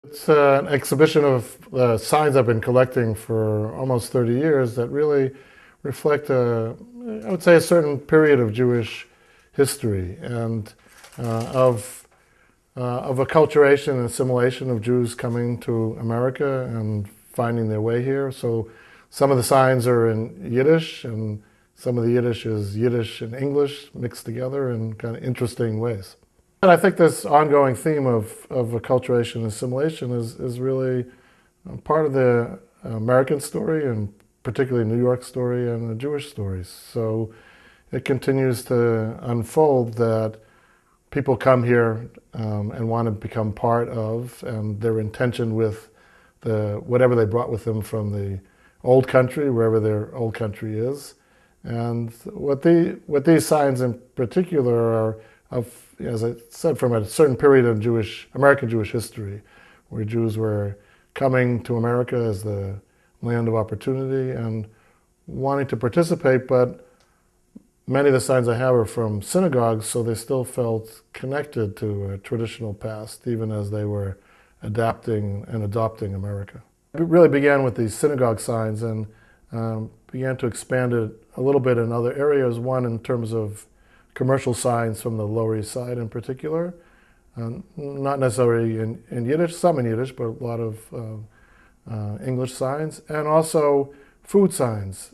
It's an exhibition of signs I've been collecting for almost 30 years that really reflect, I would say, a certain period of Jewish history and of acculturation and assimilation of Jews coming to America and finding their way here. So some of the signs are in Yiddish, and some of the Yiddish is Yiddish and English mixed together in kind of interesting ways. And I think this ongoing theme of acculturation and assimilation is really part of the American story, and particularly New York story and the Jewish stories. So it continues to unfold that people come here and want to become part of, and their intention with whatever they brought with them from the old country, wherever their old country is. And what these signs in particular are of, as I said, from a certain period of American Jewish history, where Jews were coming to America as the land of opportunity and wanting to participate, but many of the signs I have are from synagogues, so they still felt connected to a traditional past, even as they were adapting and adopting America. It really began with these synagogue signs and began to expand it a little bit in other areas, one in terms of commercial signs from the Lower East Side in particular, not necessarily in Yiddish, some in Yiddish, but a lot of English signs, and also food signs.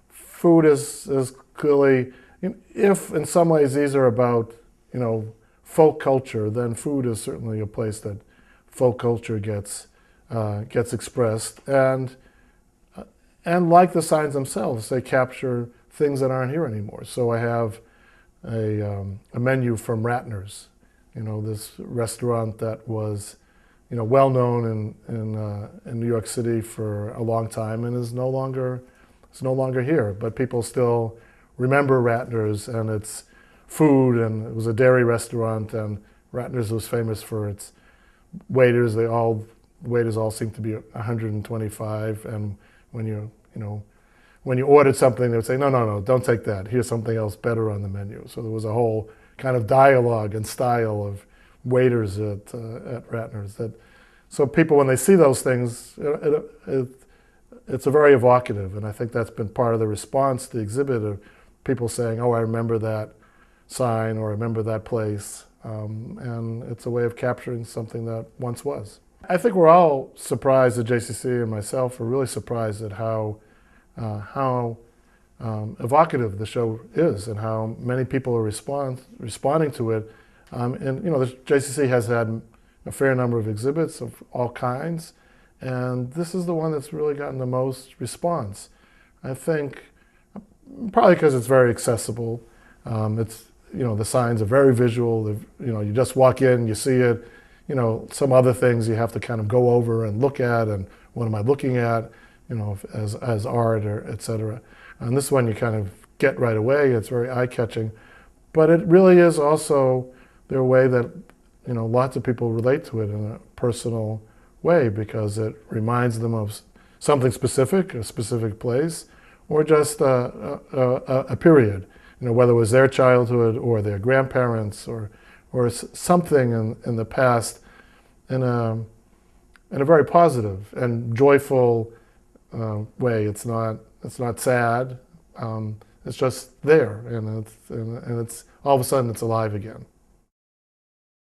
Food is clearly, if in some ways these are about, folk culture, then food is certainly a place that folk culture gets expressed, and like the signs themselves, they capture things that aren't here anymore. So I have a menu from Ratner's, this restaurant that was, well known in New York City for a long time and is no longer here. But people still remember Ratner's and its food, and it was a dairy restaurant, and Ratner's was famous for its waiters. Waiters all seemed to be 125, and when you ordered something, they would say, no, don't take that. Here's something else better on the menu. So there was a whole kind of dialogue and style of waiters at Ratner's. So people, when they see those things, it's a very evocative, and I think that's been part of the response to the exhibit, of people saying, oh, I remember that sign, or I remember that place. And it's a way of capturing something that once was. I think we're all surprised at JCC, and myself are really surprised at how evocative the show is and how many people are responding to it. And the JCC has had a fair number of exhibits of all kinds, and this is the one that's really gotten the most response. I think probably because it's very accessible. The signs are very visual. You just walk in, you see it. Some other things you have to kind of go over and look at, and what am I looking at, as art or et cetera. And this one you kind of get right away. It's very eye-catching, but it really is also their way that lots of people relate to it in a personal way, because it reminds them of something specific, a specific place, or just a period. Whether it was their childhood or their grandparents or something in the past, in a very positive and joyful way. It's not sad. It's just there, and it's all of a sudden it's alive again.